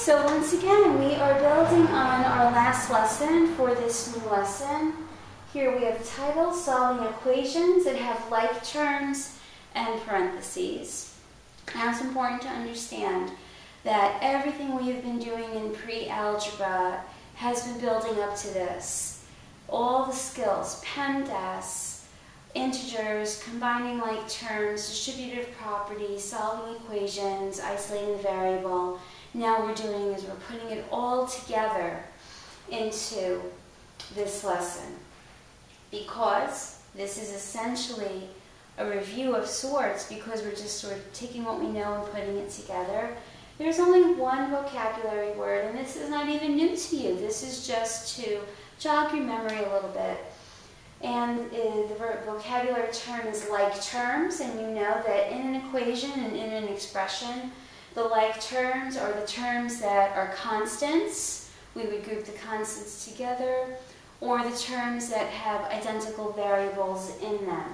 So once again, we are building on our last lesson for this new lesson. Here we have the title, Solving Equations that have like terms and parentheses. Now it's important to understand that everything we have been doing in pre-algebra has been building up to this. All the skills, PEMDAS, integers, combining like terms, distributive properties, solving equations, isolating the variable. Now we're doing is we're putting it all together into this lesson, because this is essentially a review of sorts, because we're just sort of taking what we know and putting it together. There's only one vocabulary word, and this is not even new to you. This is just to jog your memory a little bit. And the vocabulary term is like terms, and you know that in an equation and in an expression, the like terms are the terms that are constants. We would group the constants together, or the terms that have identical variables in them.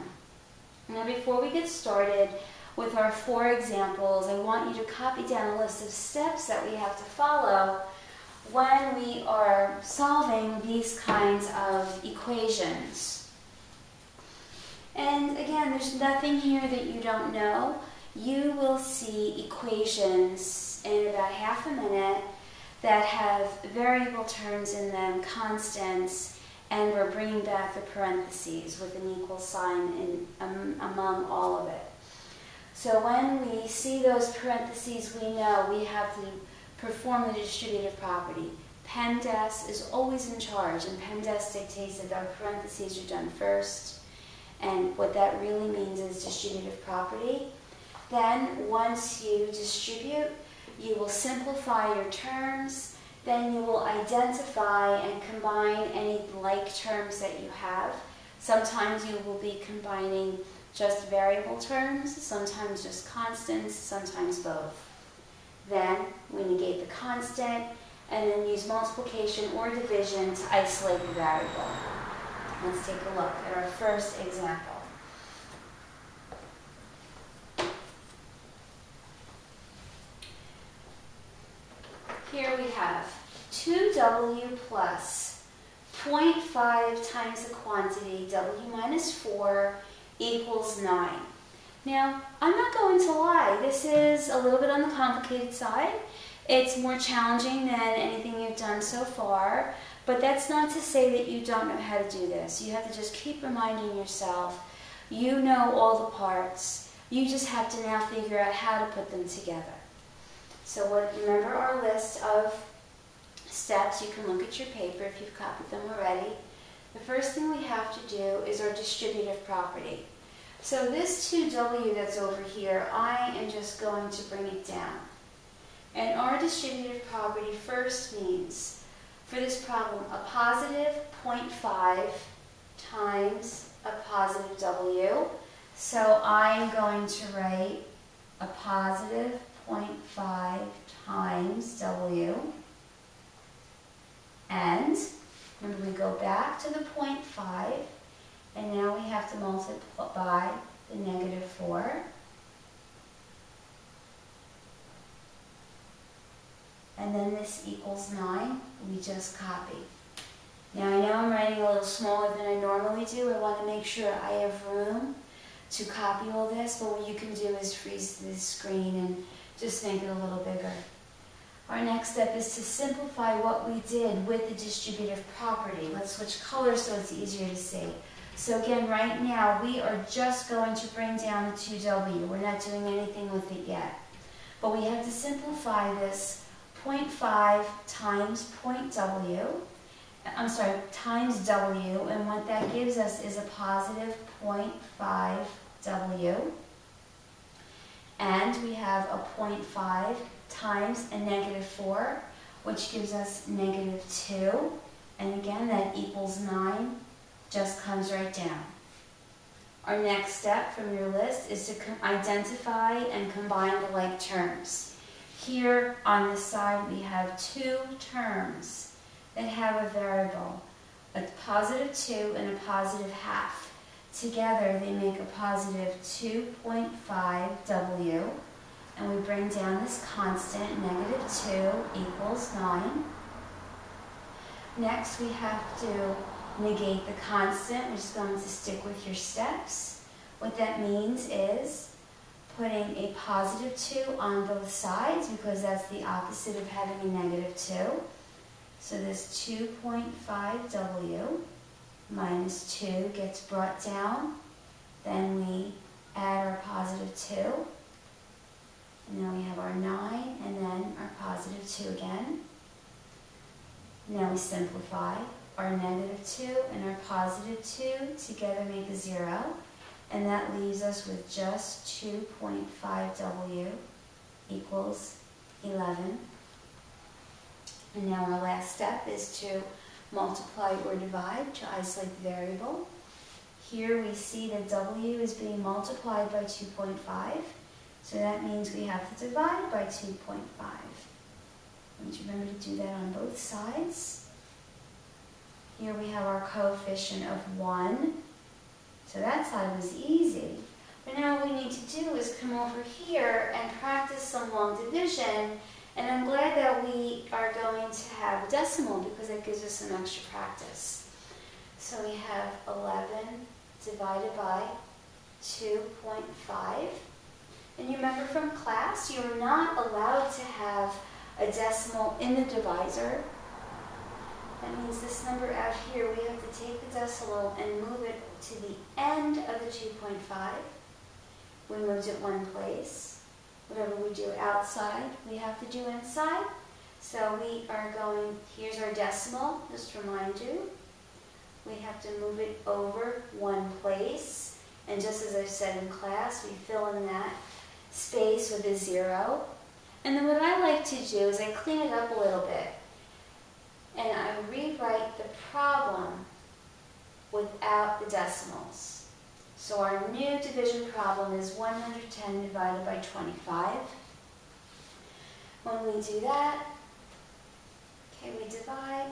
Now, before we get started with our 4 examples, I want you to copy down a list of steps that we have to follow when we are solving these kinds of equations. And again, there's nothing here that you don't know. You will see equations in about half a minute that have variable terms in them, constants, and we're bringing back the parentheses with an equal sign among all of it. So when we see those parentheses, we know we have to perform the distributive property. PEMDAS is always in charge, and PEMDAS dictates that our parentheses are done first. And what that really means is distributive property. Then, once you distribute, you will simplify your terms. Then you will identify and combine any like terms that you have. Sometimes you will be combining just variable terms, sometimes just constants, sometimes both. Then we negate the constant, and then use multiplication or division to isolate the variable. Let's take a look at our first example. Here we have 2w plus 0.5 times the quantity w minus 4 equals 9. Now, I'm not going to lie, this is a little bit on the complicated side. It's more challenging than anything you've done so far, but that's not to say that you don't know how to do this. You have to just keep reminding yourself, you know all the parts. You just have to now figure out how to put them together. So remember our list of steps. You can look at your paper if you've copied them already. The first thing we have to do is our distributive property. So this 2w that's over here, I am just going to bring it down. And our distributive property first means, for this problem, a positive 0.5 times a positive w. So I'm going to write a positive 0.5 times w. And remember, we go back to the 0.5, and now we have to multiply the negative 4. And then this equals 9. We just copy. Now I know I'm writing a little smaller than I normally do. I want to make sure I have room to copy all this, but what you can do is freeze the screen and just make it a little bigger. Our next step is to simplify what we did with the distributive property. Let's switch colors so it's easier to see. So again, right now, we are just going to bring down the 2w. We're not doing anything with it yet. But we have to simplify this 0.5 times times w, and what that gives us is a positive 0.5 w. And we have a 0.5 times a negative 4, which gives us negative 2. And again, that equals 9, just comes right down. Our next step from your list is to identify and combine the like terms. Here on this side, we have 2 terms that have a variable, a positive 2 and a positive half. Together, they make a positive 2.5w, and we bring bring down this constant, -2 equals 9. Next, we have to negate the constant, which is going to stick with your steps. What that means is putting a +2 on both sides, because that's the opposite of having a -2. So this 2.5w minus 2 gets brought down. Then we add our +2. And then we have our 9, and then our +2 again. Now we simplify. Our -2 and our +2 together make a 0. And that leaves us with just 2.5w equals 11. And now our last step is to multiply or divide to isolate the variable. Here we see that w is being multiplied by 2.5. So that means we have to divide by 2.5. Remember to do that on both sides. Here we have our coefficient of 1. So that side was easy. But now what we need to do is come over here and practice some long division. And I'm glad that we are going to have a decimal, because that gives us some extra practice. So we have 11 divided by 2.5. And you remember from class, you're not allowed to have a decimal in the divisor. That means this number out here, we have to take the decimal and move it to the end of the 2.5. We moved it one place. Whatever we do outside, we have to do inside. So we are going, here's our decimal, just to remind you. We have to move it over one place. And just as I said in class, we fill in that space with a 0. And then what I like to do is I clean it up a little bit. And I rewrite the problem without the decimals. So our new division problem is 110 divided by 25. When we do that, okay, we divide.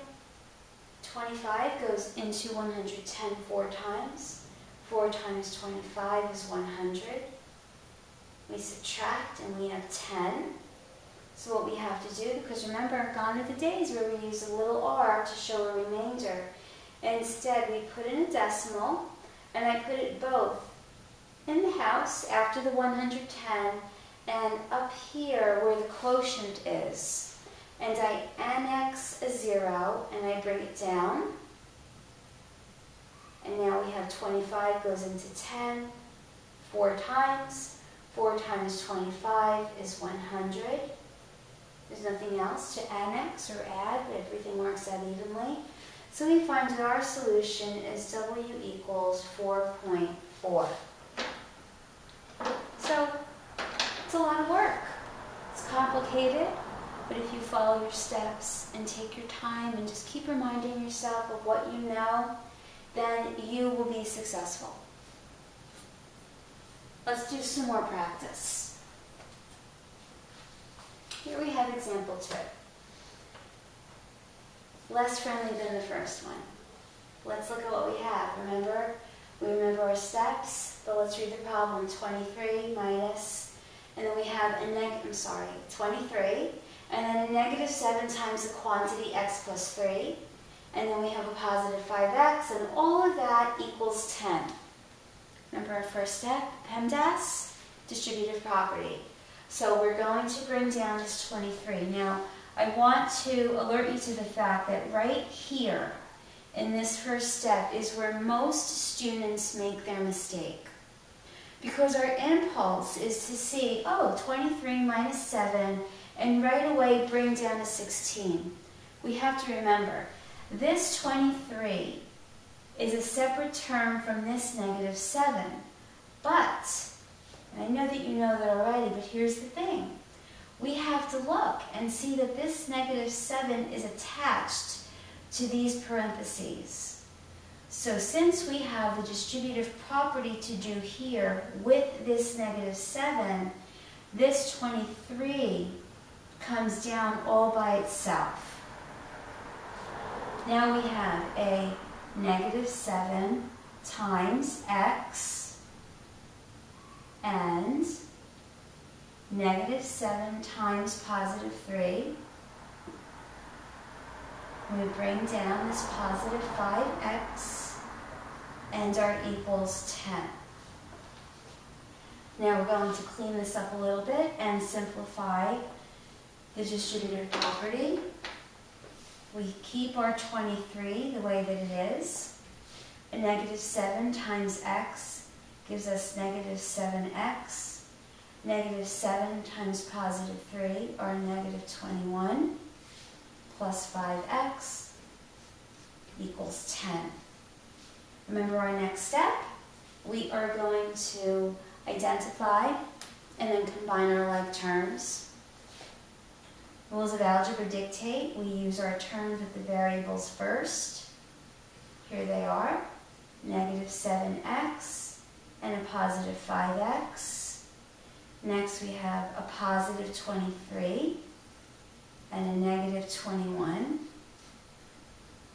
25 goes into 110 4 times. 4 times 25 is 100. We subtract and we have 10. So what we have to do, because remember, gone are the days where we use a little r to show a remainder. Instead, we put in a decimal, and I put it both in the house after the 110 and up here where the quotient is. And I annex a 0 and I bring it down. And now we have 25 goes into 10 4 times. 4 times 25 is 100. There's nothing else to annex or add, but everything works out evenly. So we find that our solution is w equals 4.4. So it's a lot of work. It's complicated, but if you follow your steps and take your time and just keep reminding yourself of what you know, then you will be successful. Let's do some more practice. Here we have example 2. Less friendly than the first one. Let's look at what we have. We remember our steps, but let's read the problem. 23 minus, and then we have a 23, and then a -7 times the quantity x plus 3, and then we have a positive 5x, and all of that equals 10. Remember our first step, PEMDAS, distributive property. So we're going to bring down this 23. Now, I want to alert you to the fact that right here in this first step is where most students make their mistake. Because our impulse is to see, 23 minus 7, and right away bring down to 16. We have to remember, this 23 is a separate term from this -7. But, and I know that you know that already, but here's the thing. We have to look and see that this -7 is attached to these parentheses. So since we have the distributive property to do here with this -7, this 23 comes down all by itself. Now we have a -7 times x and negative 7 times positive 3. We bring down this positive 5x, and our equals 10. Now we're going to clean this up a little bit and simplify the distributive property. We keep our 23 the way that it is. A negative 7 times x gives us negative 7x. Negative 7 times positive 3 are negative 21 plus 5x equals 10. Remember our next step? We are going to identify and then combine our like terms. Rules of algebra dictate we use our terms with the variables first. Here they are, negative 7x and a positive 5x. Next we have a positive 23 and a negative 21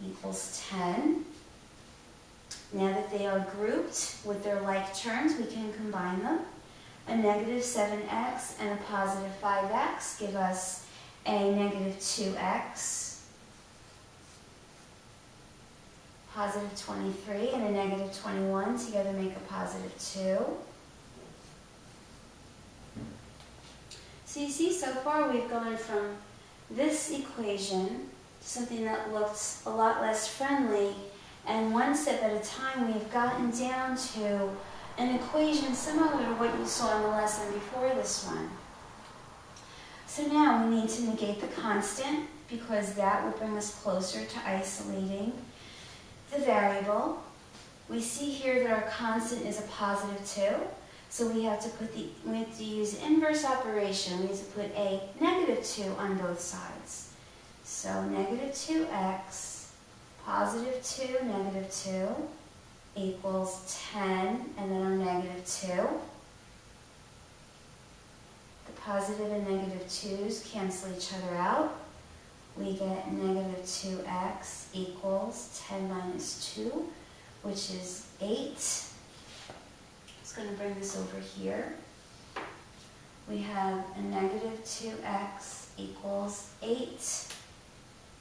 equals 10. Now that they are grouped with their like terms, we can combine them. A negative 7x and a positive 5x give us a negative 2x. Positive 23 and a negative 21 together make a positive 2. So you see, so far we've gone from this equation to something that looks a lot less friendly, and one step at a time we've gotten down to an equation similar to what you saw in the lesson before this one. So now we need to negate the constant because that will bring us closer to isolating the variable. We see here that our constant is a positive 2. So we have to use inverse operation. We have to put a negative 2 on both sides. So negative 2x, positive 2, negative 2 equals 10, and then our negative 2. The positive and negative 2's cancel each other out. We get negative 2x equals 10 minus 2, which is 8. Going to bring this over here. We have a negative 2x equals 8.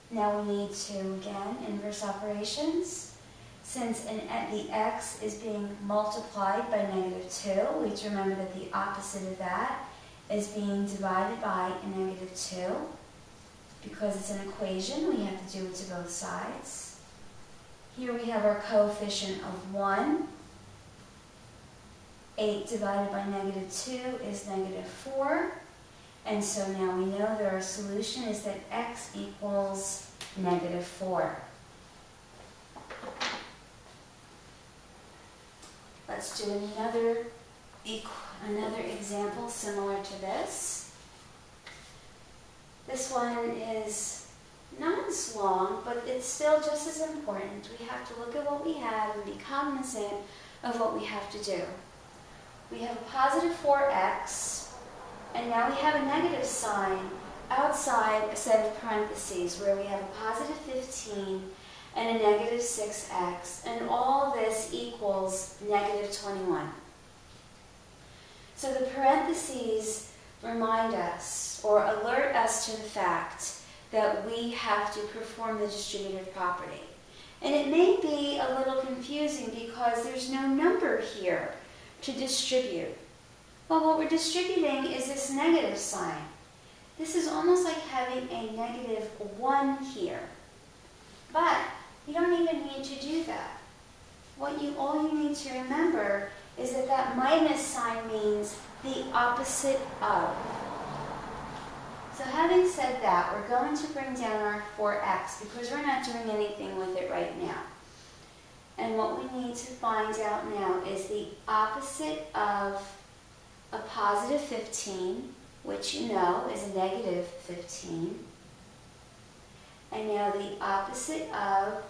Now we need to, again, inverse operations. Since the x is being multiplied by negative 2, we have to remember that the opposite of that is being divided by a negative 2. Because it's an equation, we have to do it to both sides. Here we have our coefficient of 1. 8 divided by negative 2 is negative 4. And so now we know that our solution is that x equals negative 4. Let's do another example similar to this. This one is not as long, but it's still just as important. We have to look at what we have and be cognizant of what we have to do. We have a positive 4x, and now we have a negative sign outside a set of parentheses where we have a positive 15 and a negative 6x, and all this equals negative 21. So the parentheses remind us or alert us to the fact that we have to perform the distributive property. And it may be a little confusing because there's no number here to distribute. Well, what we're distributing is this negative sign. This is almost like having a negative 1 here. But you don't even need to do that. All you need to remember is that that minus sign means the opposite of. So having said that, we're going to bring down our 4x because we're not doing anything with it right now. And what we need to find out now is the opposite of a positive 15, which you know is a negative 15. And now the opposite of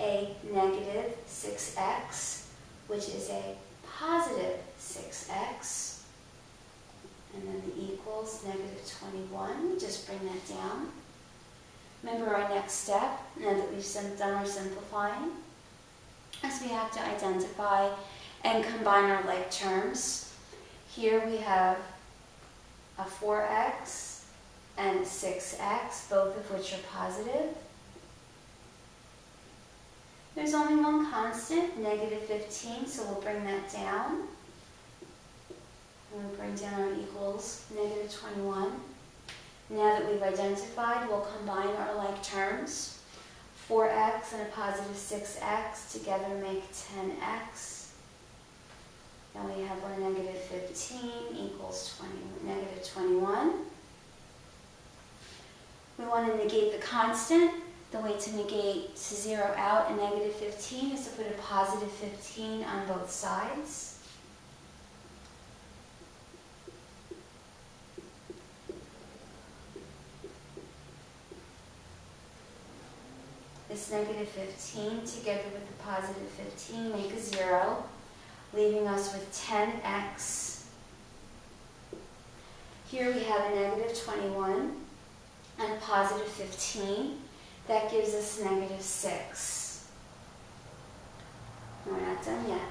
a negative 6x, which is a positive 6x. And then the equals negative 21. We just bring that down. Remember our next step, now that we've done our simplifying, is we have to identify and combine our like terms. Here we have a 4x and 6x, both of which are positive. There's only one constant, negative 15, so we'll bring that down. And we'll bring down our equals, negative 21. Now that we've identified, we'll combine our like terms. 4x and a positive 6x together make 10x. Now we have our negative 15 equals negative 21. We want to negate the constant. The way to negate, to zero out a negative 15 is to put a positive 15 on both sides. This negative 15 together with the positive 15 make a 0, leaving us with 10x. Here we have a negative 21 and a positive 15. That gives us negative 6. We're not done yet.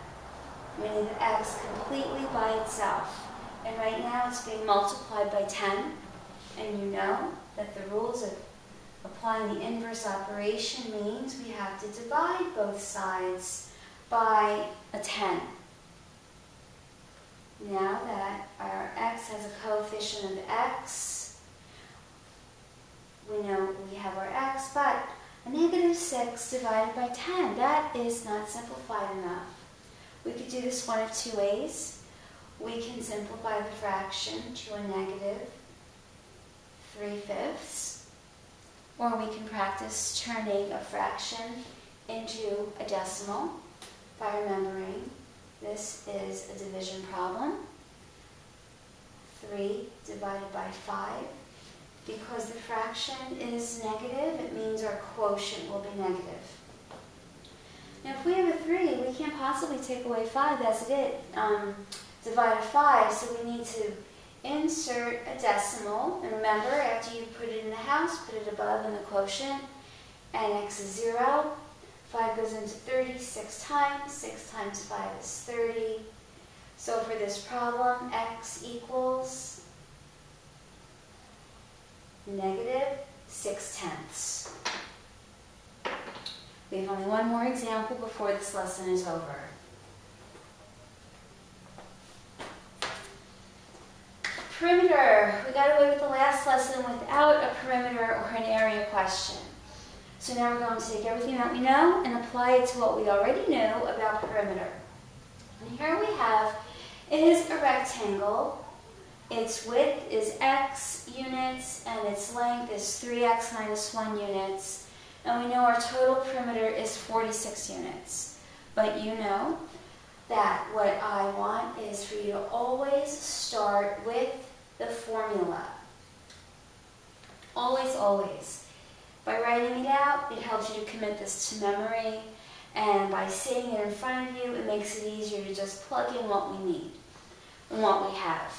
We need the x completely by itself. And right now it's being multiplied by 10. And you know that the rules of applying the inverse operation means we have to divide both sides by a 10. Now that our x has a coefficient of x, we know we have our x, but a negative 6 divided by 10, that is not simplified enough. We could do this one of two ways. We can simplify the fraction to a negative 3/5, or we can practice turning a fraction into a decimal by remembering this is a division problem. 3 divided by 5. Because the fraction is negative, it means our quotient will be negative. Now if we have a 3, we can't possibly take away 5 as it is, divide a 5, so we need to insert a decimal. And remember, after you put it in the house, put it above in the quotient, and x is 0. 5 goes into 30 6 times. 6 times 5 is 30. So for this problem, x equals negative 6/10. We have only one more example before this lesson is over. Perimeter. We got away with the last lesson without a perimeter or an area question. So now we're going to take everything that we know and apply it to what we already knew about perimeter. And here we have is a rectangle. Its width is x units and its length is 3x minus 1 units. And we know our total perimeter is 46 units. But you know that what I want is for you to always start with the formula. Always, always. By writing it out, it helps you to commit this to memory. And by seeing it in front of you, it makes it easier to just plug in what we need and what we have.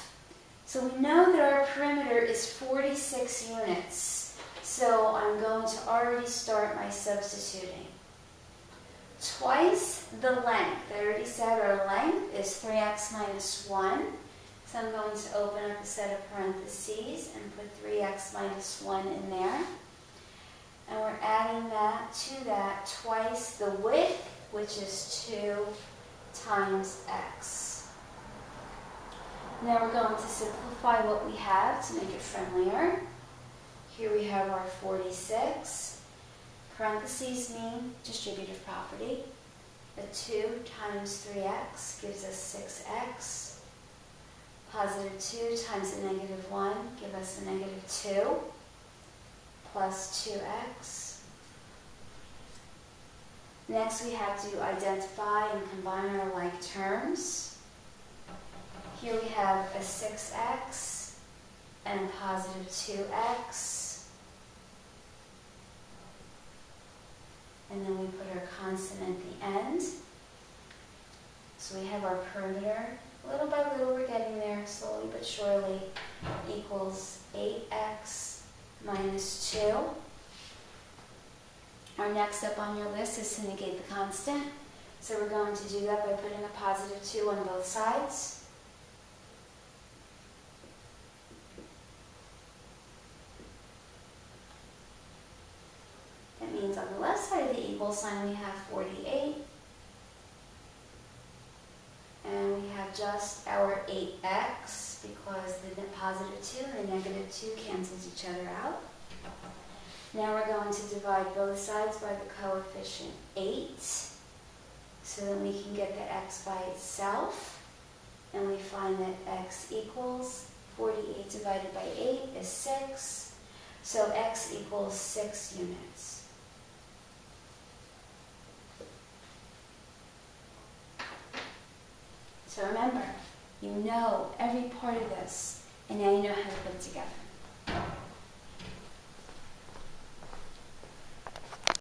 So we know that our perimeter is 46 units. So I'm going to already start my substituting. Twice the length. I already said our length is 3x minus 1. So I'm going to open up a set of parentheses and put 3x minus 1 in there. And we're adding that to that twice the width, which is 2 times x. Now we're going to simplify what we have to make it friendlier. Here we have our 46. Parentheses mean distributive property. The 2 times 3x gives us 6x. Positive 2 times a negative 1 gives us a negative 2 plus 2x. Next we have to identify and combine our like terms. Here we have a 6x and a positive 2x. And then we put our constant at the end. So we have our perimeter. Little by little we're getting there, slowly but surely, equals 8x minus 2. Our next step on your list is to negate the constant. So we're going to do that by putting a positive 2 on both sides. equal sign, we have 48. And we have just our 8x because the positive 2 and the negative 2 cancels each other out. Now we're going to divide both sides by the coefficient 8 so that we can get the x by itself. And we find that x equals 48 divided by 8 is 6. So x equals 6 units. So remember, you know every part of this, and now you know how to put it together.